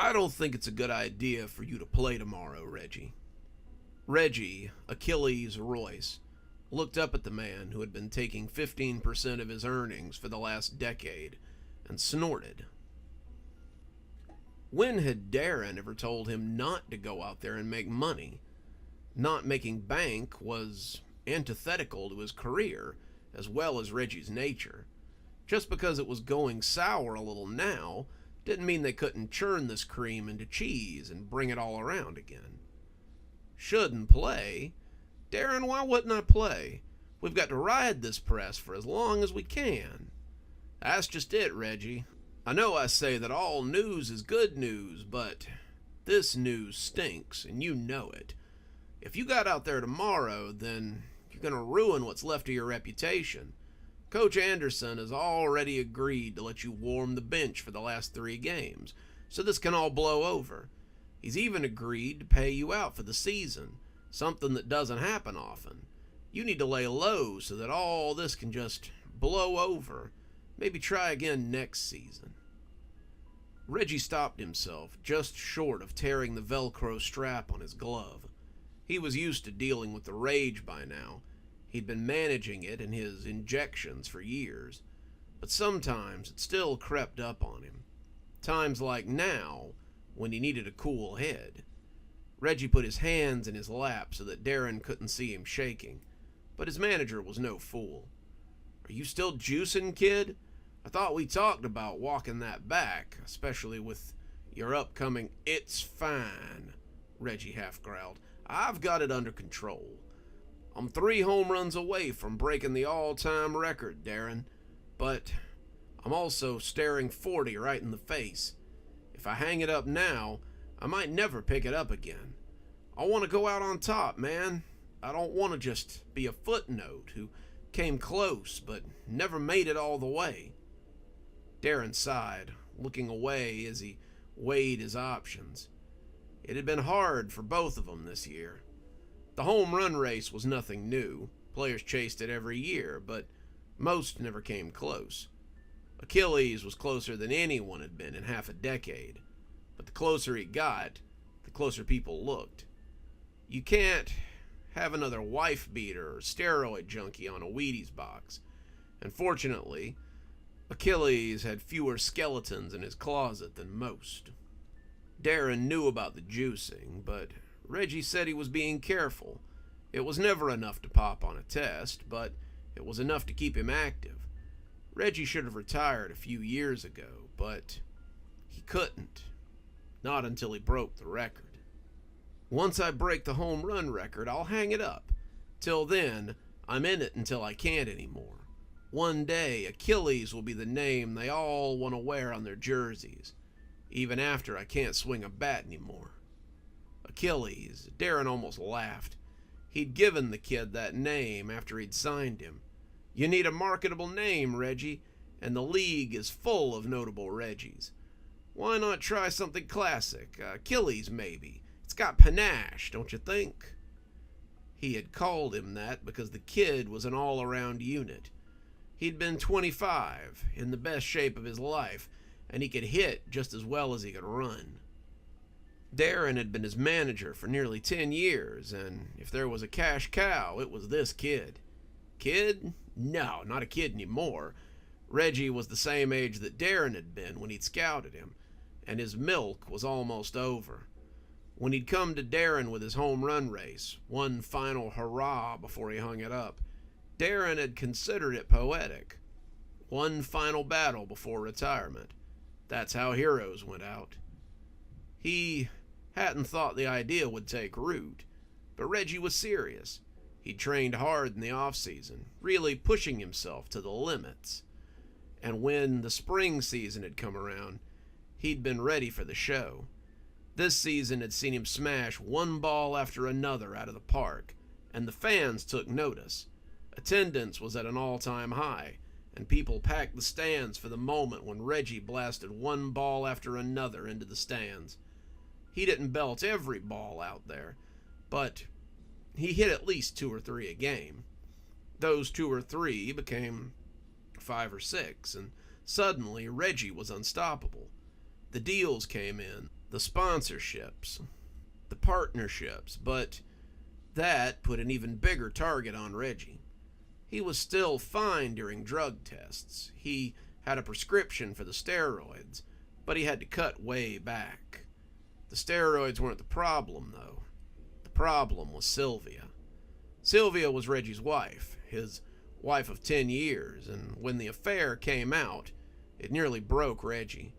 I don't think it's a good idea for you to play tomorrow, Reggie. Reggie, Achilles Royce, looked up at the man who had been taking 15% of his earnings for the last decade and snorted. When had Darren ever told him not to go out there and make money? Not making bank was antithetical to his career, as well as Reggie's nature. Just because it was going sour a little now, didn't mean they couldn't churn this cream into cheese and bring it all around again. Shouldn't play? Darren, why wouldn't I play? We've got to ride this press for as long as we can. That's just it, Reggie. I know I say that all news is good news, but this news stinks, and you know it. If you got out there tomorrow, then you're going to ruin what's left of your reputation. Coach Anderson has already agreed to let you warm the bench for the last 3 games, so this can all blow over. He's even agreed to pay you out for the season, something that doesn't happen often. You need to lay low so that all this can just blow over. Maybe try again next season. Reggie stopped himself just short of tearing the Velcro strap on his glove. He was used to dealing with the rage by now. He'd been managing it in his injections for years, but sometimes it still crept up on him. Times like now, when he needed a cool head. Reggie put his hands in his lap so that Darren couldn't see him shaking, but his manager was no fool. "Are you still juicing, kid? I thought we talked about walking that back, especially with your upcoming..." "It's fine," Reggie half growled. "I've got it under control. I'm 3 home runs away from breaking the all-time record, Darren, but I'm also staring 40 right in the face. If I hang it up now, I might never pick it up again. I want to go out on top, man. I don't want to just be a footnote who came close but never made it all the way." Darren sighed, looking away as he weighed his options. It had been hard for both of them this year. The home run race was nothing new. Players chased it every year, but most never came close. Achilles was closer than anyone had been in half a decade, but the closer he got, the closer people looked. You can't have another wife beater or steroid junkie on a Wheaties box, and fortunately, Achilles had fewer skeletons in his closet than most. Darren knew about the juicing, but Reggie said he was being careful. It was never enough to pop on a test, but it was enough to keep him active. Reggie should have retired a few years ago, but he couldn't. Not until he broke the record. "Once I break the home run record, I'll hang it up. Till then, I'm in it until I can't anymore. One day, Achilles will be the name they all want to wear on their jerseys, even after I can't swing a bat anymore." Achilles, Darren almost laughed. He'd given the kid that name after he'd signed him. You need a marketable name, Reggie, and the league is full of notable Reggies. Why not try something classic? Achilles, maybe. It's got panache, don't you think? He had called him that because the kid was an all-around unit. He'd been 25, in the best shape of his life, and he could hit just as well as he could run. Darren had been his manager for nearly 10 years, and if there was a cash cow, it was this kid. Kid? No, not a kid anymore. Reggie was the same age that Darren had been when he'd scouted him, and his milk was almost over. When he'd come to Darren with his home run race, one final hurrah before he hung it up, Darren had considered it poetic. One final battle before retirement. That's how heroes went out. He hadn't thought the idea would take root, but Reggie was serious. He trained hard in the off-season, really pushing himself to the limits. And when the spring season had come around, he'd been ready for the show. This season had seen him smash one ball after another out of the park, and the fans took notice. Attendance was at an all-time high, and people packed the stands for the moment when Reggie blasted one ball after another into the stands. He didn't belt every ball out there, but he hit at least 2 or 3 a game. Those 2 or 3 became 5 or 6, and suddenly Reggie was unstoppable. The deals came in, the sponsorships, the partnerships, but that put an even bigger target on Reggie. He was still fine during drug tests. He had a prescription for the steroids, but he had to cut way back. The steroids weren't the problem, though. The problem was Sylvia. Sylvia was Reggie's wife, his wife of 10 years, and when the affair came out, it nearly broke Reggie.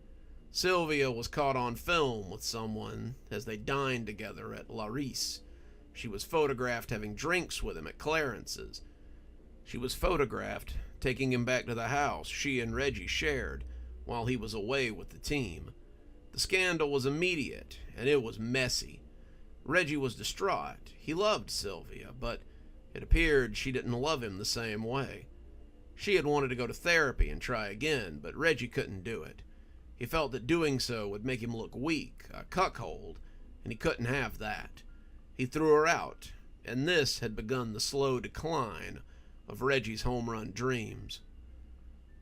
Sylvia was caught on film with someone as they dined together at La Rise. She was photographed having drinks with him at Clarence's. She was photographed taking him back to the house she and Reggie shared while he was away with the team. The scandal was immediate, and it was messy. Reggie was distraught. He loved Sylvia, but it appeared she didn't love him the same way. She had wanted to go to therapy and try again, but Reggie couldn't do it. He felt that doing so would make him look weak, a cuckold, and he couldn't have that. He threw her out, and this had begun the slow decline of Reggie's home run dreams.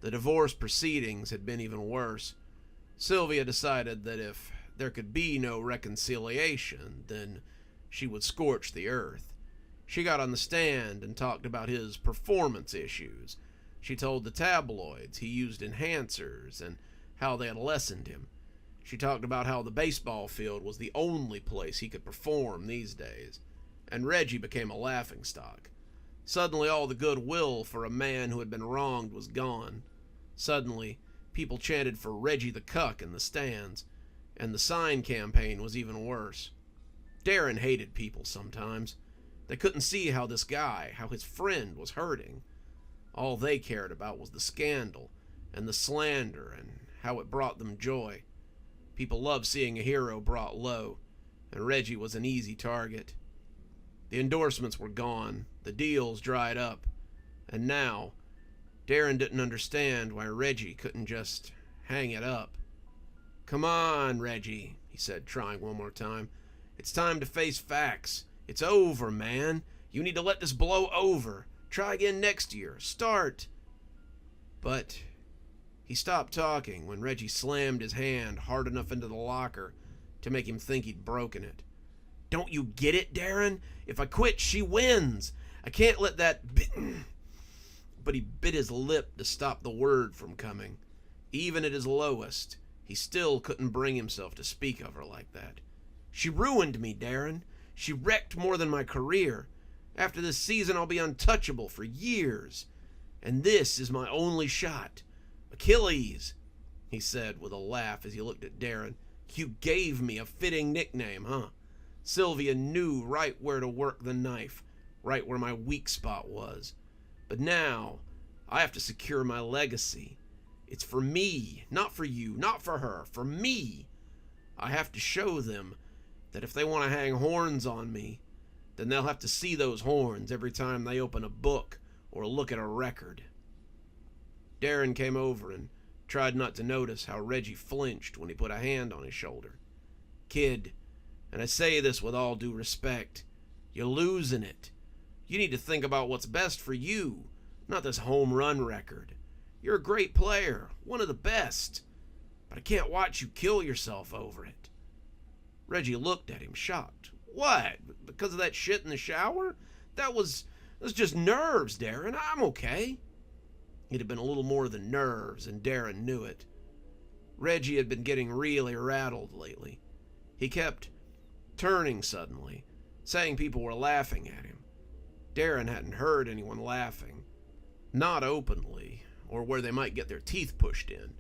The divorce proceedings had been even worse. Sylvia decided that if there could be no reconciliation, then she would scorch the earth. She got on the stand and talked about his performance issues. She told the tabloids he used enhancers and how they had lessened him. She talked about how the baseball field was the only place he could perform these days, and Reggie became a laughingstock. Suddenly all the goodwill for a man who had been wronged was gone. Suddenly, people chanted for Reggie the Cuck in the stands, and the sign campaign was even worse. Darren hated people sometimes. They couldn't see how this guy, how his friend, was hurting. All they cared about was the scandal and the slander and how it brought them joy. People loved seeing a hero brought low, and Reggie was an easy target. The endorsements were gone, the deals dried up, and now Darren didn't understand why Reggie couldn't just hang it up. "Come on, Reggie," he said, trying one more time. "It's time to face facts. It's over, man. You need to let this blow over. Try again next year. Start." But he stopped talking when Reggie slammed his hand hard enough into the locker to make him think he'd broken it. "Don't you get it, Darren? If I quit, she wins. I can't let that..." But he bit his lip to stop the word from coming. Even at his lowest, he still couldn't bring himself to speak of her like that. "She ruined me, Darren. She wrecked more than my career. After this season, I'll be untouchable for years. And this is my only shot. Achilles," he said with a laugh as he looked at Darren. "You gave me a fitting nickname, huh? Sylvia knew right where to work the knife, right where my weak spot was. But now, I have to secure my legacy. It's for me, not for you, not for her, for me. I have to show them that if they want to hang horns on me, then they'll have to see those horns every time they open a book or look at a record." Darren came over and tried not to notice how Reggie flinched when he put a hand on his shoulder. "Kid, and I say this with all due respect, you're losing it. You need to think about what's best for you, not this home run record. You're a great player, one of the best, but I can't watch you kill yourself over it." Reggie looked at him, shocked. "What? Because of that shit in the shower? That was just nerves, Darren. I'm okay." It had been a little more than nerves, and Darren knew it. Reggie had been getting really rattled lately. He kept turning suddenly, saying people were laughing at him. Darren hadn't heard anyone laughing. Not openly, or where they might get their teeth pushed in,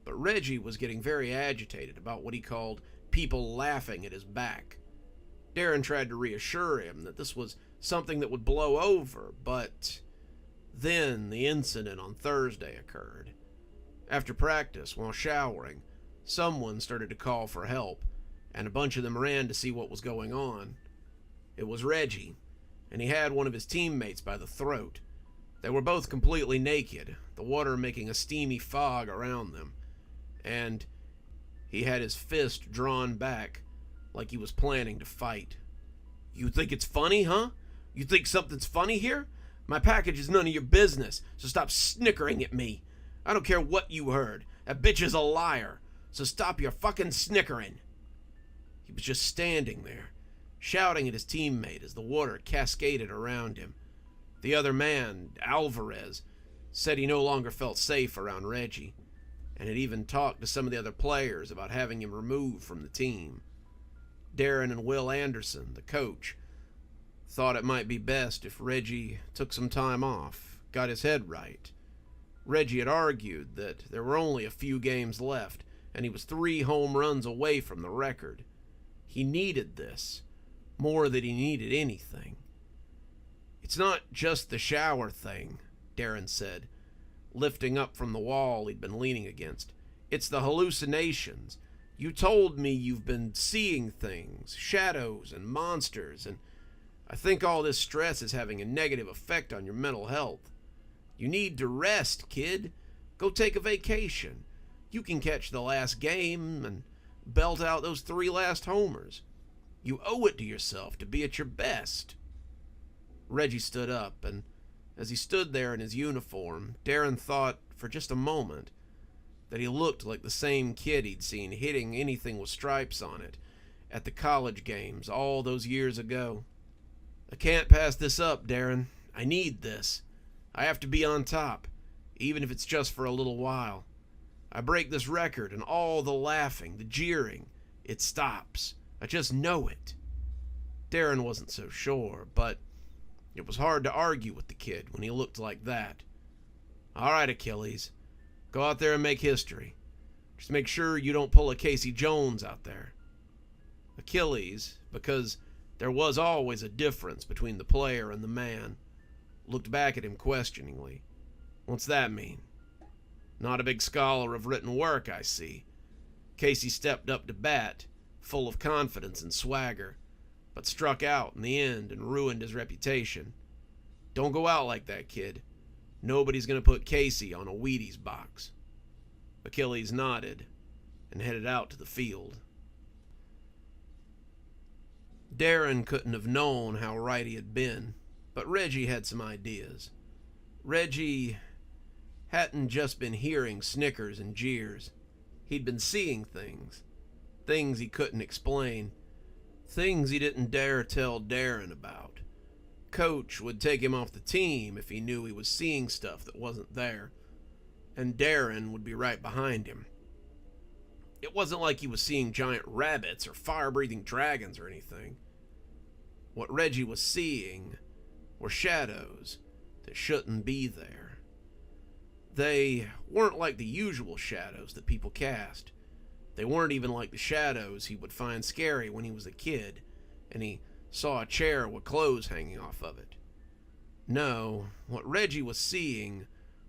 but Reggie was getting very agitated about what he called people laughing at his back. Darren tried to reassure him that this was something that would blow over, but then the incident on Thursday occurred. After practice, while showering, someone started to call for help, and a bunch of them ran to see what was going on. It was Reggie, and he had one of his teammates by the throat. They were both completely naked, the water making a steamy fog around them, and he had his fist drawn back like he was planning to fight. "You think it's funny, huh? You think something's funny here? My package is none of your business, so stop snickering at me. I don't care what you heard. That bitch is a liar, so stop your fucking snickering." He was just standing there, shouting at his teammate as the water cascaded around him. The other man, Alvarez, said he no longer felt safe around Reggie, and had even talked to some of the other players about having him removed from the team. Darren and Will Anderson, the coach, thought it might be best if Reggie took some time off, got his head right. Reggie had argued that there were only a few games left, and he was 3 home runs away from the record. He needed this, more than he needed anything. "It's not just the shower thing," Darren said, lifting up from the wall he'd been leaning against. "It's the hallucinations. You told me you've been seeing things, shadows and monsters, and I think all this stress is having a negative effect on your mental health. You need to rest, kid. Go take a vacation. You can catch the last game and belt out those 3 last homers. You owe it to yourself to be at your best." Reggie stood up, and as he stood there in his uniform, Darren thought for just a moment that he looked like the same kid he'd seen hitting anything with stripes on it at the college games all those years ago. "I can't pass this up, Darren. I need this. I have to be on top, even if it's just for a little while. I break this record and all the laughing, the jeering, it stops. I just know it." Darren wasn't so sure, but it was hard to argue with the kid when he looked like that. "All right, Achilles. Go out there and make history. Just make sure you don't pull a Casey Jones out there." Achilles, because there was always a difference between the player and the man, looked back at him questioningly. "What's that mean?" "Not a big scholar of written work, I see." Casey stepped up to bat, full of confidence and swagger, but struck out in the end and ruined his reputation. "Don't go out like that, kid. Nobody's going to put Casey on a Wheaties box." Achilles nodded and headed out to the field. Darren couldn't have known how right he had been, but Reggie had some ideas. Reggie hadn't just been hearing snickers and jeers. He'd been seeing things he couldn't explain, things he didn't dare tell Darren about. Coach would take him off the team if he knew he was seeing stuff that wasn't there, and Darren would be right behind him. It wasn't like he was seeing giant rabbits or fire-breathing dragons or anything. What Reggie was seeing were shadows that shouldn't be there. They weren't like the usual shadows that people cast. They weren't even like the shadows he would find scary when he was a kid and he saw a chair with clothes hanging off of it. No, what Reggie was seeing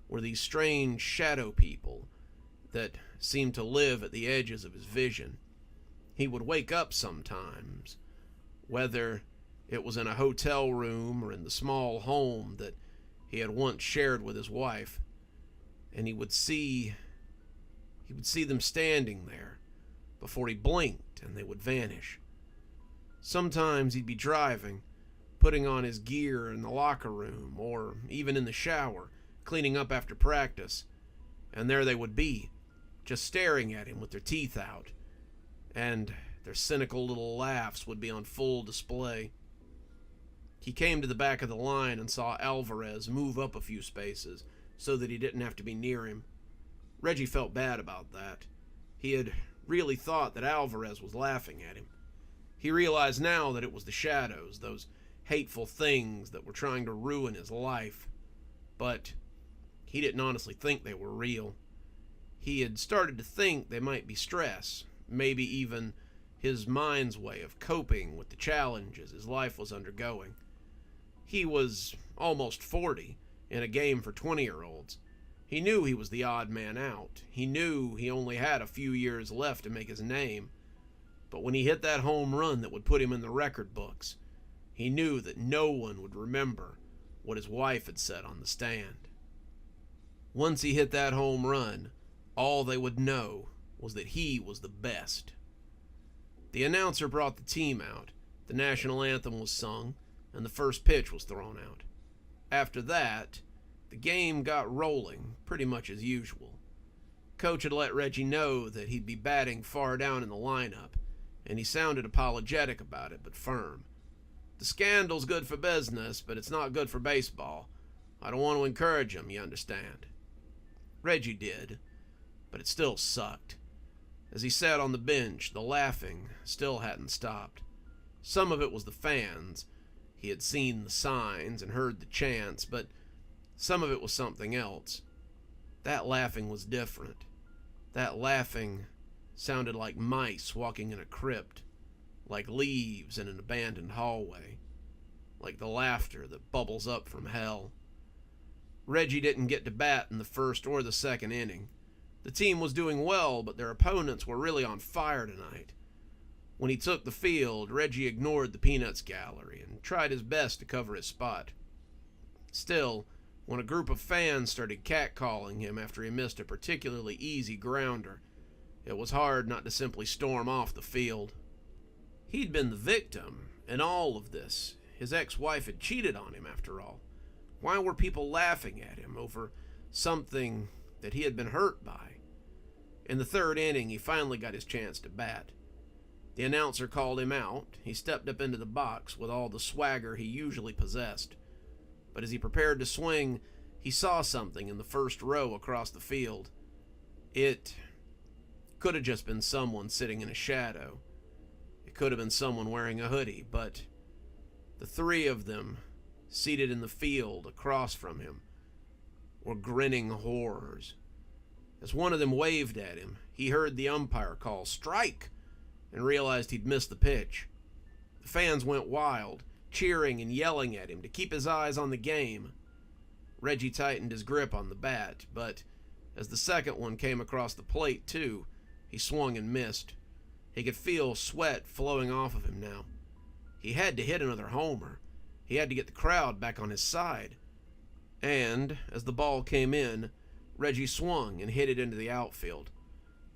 were these strange shadow people that seemed to live at the edges of his vision. He would wake up sometimes, whether it was in a hotel room or in the small home that he had once shared with his wife, and he would see them standing there before he blinked and they would vanish. Sometimes he'd be driving, putting on his gear in the locker room or even in the shower, cleaning up after practice, and there they would be, just staring at him with their teeth out, and their cynical little laughs would be on full display. He came to the back of the line and saw Alvarez move up a few spaces so that he didn't have to be near him. Reggie felt bad about that. He had really thought that Alvarez was laughing at him. He realized now that it was the shadows, those hateful things that were trying to ruin his life. But he didn't honestly think they were real. He had started to think they might be stress, maybe even his mind's way of coping with the challenges his life was undergoing. He was almost 40, in a game for 20-year-olds. He knew he was the odd man out. He knew he only had a few years left to make his name. But when he hit that home run that would put him in the record books, he knew that no one would remember what his wife had said on the stand. Once he hit that home run, all they would know was that he was the best. The announcer brought the team out, the national anthem was sung, and the first pitch was thrown out. After that, the game got rolling pretty much as usual. Coach had let Reggie know that he'd be batting far down in the lineup, and he sounded apologetic about it, but firm. "The scandal's good for business, but it's not good for baseball. I don't want to encourage him, you understand." Reggie did, but it still sucked. As he sat on the bench, the laughing still hadn't stopped. Some of it was the fans. He had seen the signs and heard the chants, but some of it was something else. That laughing was different. That laughing sounded like mice walking in a crypt, like leaves in an abandoned hallway, like the laughter that bubbles up from hell. Reggie didn't get to bat in the first or the second inning. The team was doing well, but their opponents were really on fire tonight. When he took the field, Reggie ignored the Peanuts gallery and tried his best to cover his spot. Still, when a group of fans started catcalling him after he missed a particularly easy grounder, it was hard not to simply storm off the field. He'd been the victim in all of this. His ex-wife had cheated on him, after all. Why were people laughing at him over something that he had been hurt by? In the third inning, he finally got his chance to bat. The announcer called him out. He stepped up into the box with all the swagger he usually possessed. But as he prepared to swing, he saw something in the first row across the field. It could have just been someone sitting in a shadow. It could have been someone wearing a hoodie, but the three of them, seated in the field across from him, were grinning horrors. As one of them waved at him, he heard the umpire call "strike" and realized he'd missed the pitch. The fans went wild, cheering and yelling at him to keep his eyes on the game. Reggie tightened his grip on the bat, but as the second one came across the plate too, he swung and missed. He could feel sweat flowing off of him now. He had to hit another homer. He had to get the crowd back on his side. And as the ball came in, Reggie swung and hit it into the outfield.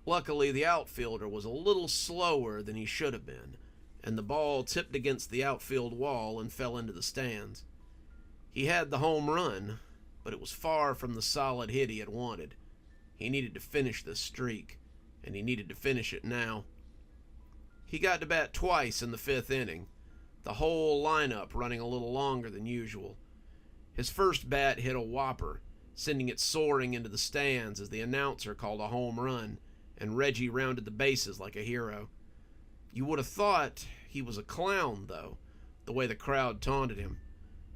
Luckily, the outfielder was a little slower than he should have been, and the ball tipped against the outfield wall and fell into the stands. He had the home run, but it was far from the solid hit he had wanted. He needed to finish this streak, and he needed to finish it now. He got to bat twice in the fifth inning, the whole lineup running a little longer than usual. His first bat hit a whopper, sending it soaring into the stands as the announcer called a home run, and Reggie rounded the bases like a hero. You would have thought he was a clown, though, the way the crowd taunted him.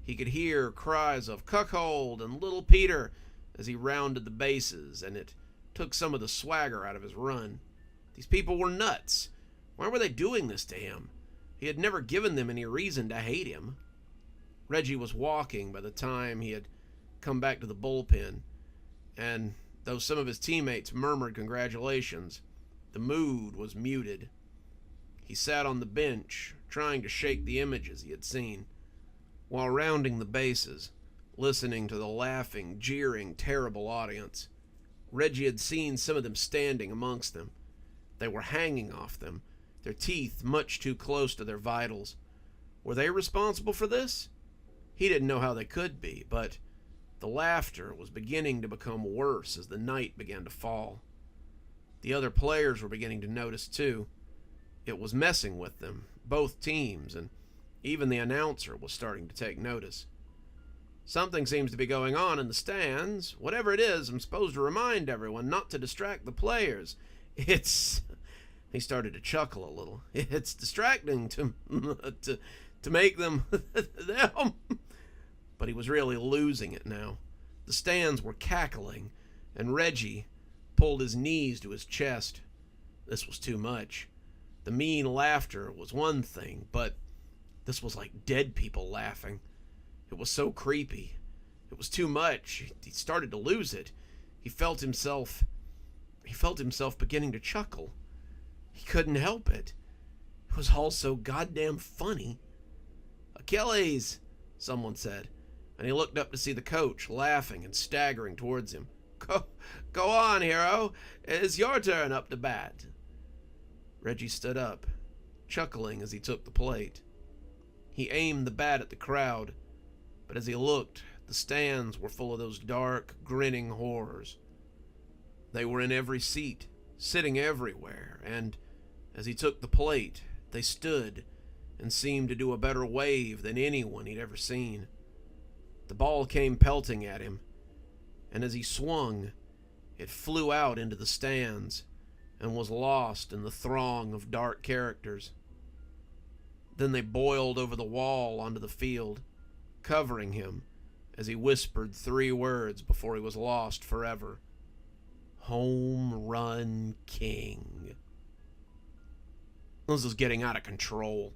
He could hear cries of "Cuckold" and "Little Peter" as he rounded the bases, and it took some of the swagger out of his run. These people were nuts. Why were they doing this to him? He had never given them any reason to hate him. Reggie was walking by the time he had come back to the bullpen, and though some of his teammates murmured congratulations, the mood was muted. He sat on the bench, trying to shake the images he had seen. While rounding the bases, listening to the laughing, jeering, terrible audience, Reggie had seen some of them standing amongst them. They were hanging off them, their teeth much too close to their vitals. Were they responsible for this? He didn't know how they could be, but the laughter was beginning to become worse as the night began to fall. The other players were beginning to notice too. It was messing with them, both teams, and even the announcer was starting to take notice. Something seems to be going on in the stands. Whatever it is, I'm supposed to remind everyone not to distract the players. He started to chuckle a little. It's distracting to make them them. But he was really losing it now. The stands were cackling, and Reggie pulled his knees to his chest. This was too much. The mean laughter was one thing, but this was like dead people laughing. It was so creepy. It was too much. He started to lose it. He felt himself beginning to chuckle. He couldn't help it. It was all so goddamn funny. "Achilles," someone said, and he looked up to see the coach laughing and staggering towards him. Go on, hero. It's your turn up to bat." Reggie stood up, chuckling as he took the plate. He aimed the bat at the crowd, but as he looked, the stands were full of those dark, grinning horrors. They were in every seat, sitting everywhere, and As he took the plate, they stood and seemed to do a better wave than anyone he'd ever seen. The ball came pelting at him, and as he swung, it flew out into the stands and was lost in the throng of dark characters. Then they boiled over the wall onto the field, covering him as he whispered 3 words before he was lost forever. Home Run King. This was getting out of control.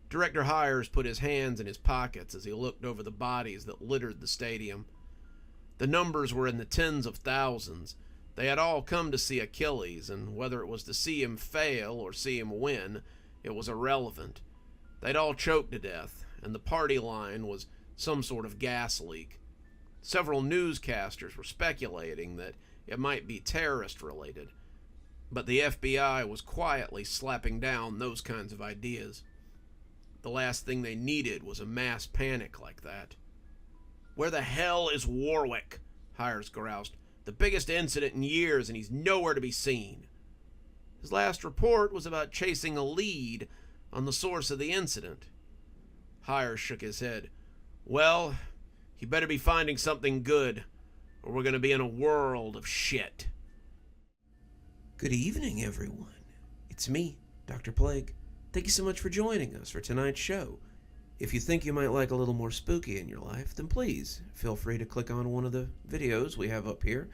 Director Hires put his hands in his pockets as he looked over the bodies that littered the stadium. The numbers were in the tens of thousands. They had all come to see Achilles, and whether it was to see him fail or see him win, it was irrelevant. They'd all choked to death, and the party line was some sort of gas leak. Several newscasters were speculating that it might be terrorist-related, but the FBI was quietly slapping down those kinds of ideas. The last thing they needed was a mass panic like that. "Where the hell is Warwick?" Hires groused. "The biggest incident in years, and he's nowhere to be seen." His last report was about chasing a lead on the source of the incident. Hires shook his head. "Well, he better be finding something good, or we're going to be in a world of shit." Good evening, everyone. It's me, Dr. Plague. Thank you so much for joining us for tonight's show. If you think you might like a little more spooky in your life, then please feel free to click on one of the videos we have up here.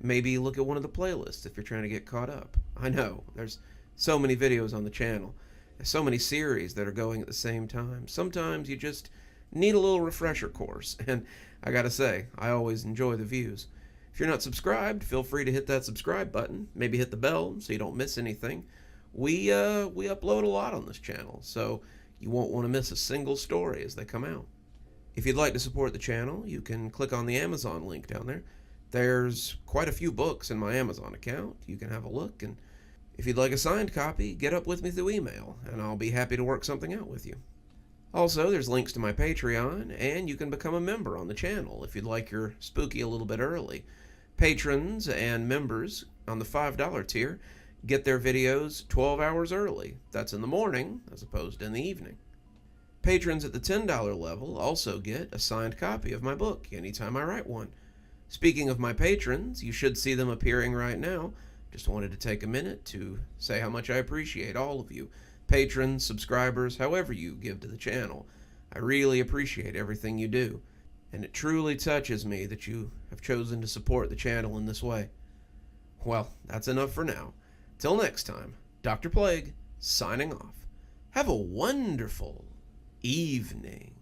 Maybe look at one of the playlists if you're trying to get caught up. I know, there's so many videos on the channel. There's so many series that are going at the same time. Sometimes you just need a little refresher course, and I gotta say, I always enjoy the views. If you're not subscribed, feel free to hit that subscribe button. Maybe hit the bell so you don't miss anything. We upload a lot on this channel, so you won't want to miss a single story as they come out. If you'd like to support the channel, you can click on the Amazon link down there. There's quite a few books in my Amazon account. You can have a look, and if you'd like a signed copy, get up with me through email, and I'll be happy to work something out with you. Also, there's links to my Patreon, and you can become a member on the channel if you'd like your spooky a little bit early. Patrons and members on the $5 tier get their videos 12 hours early. That's in the morning as opposed to in the evening. Patrons at the $10 level also get a signed copy of my book anytime I write one. Speaking of my patrons, you should see them appearing right now. Just wanted to take a minute to say how much I appreciate all of you. Patrons, subscribers, however you give to the channel. I really appreciate everything you do, and it truly touches me that you have chosen to support the channel in this way. Well, that's enough for now. Till next time, Dr. Plague, signing off. Have a wonderful evening.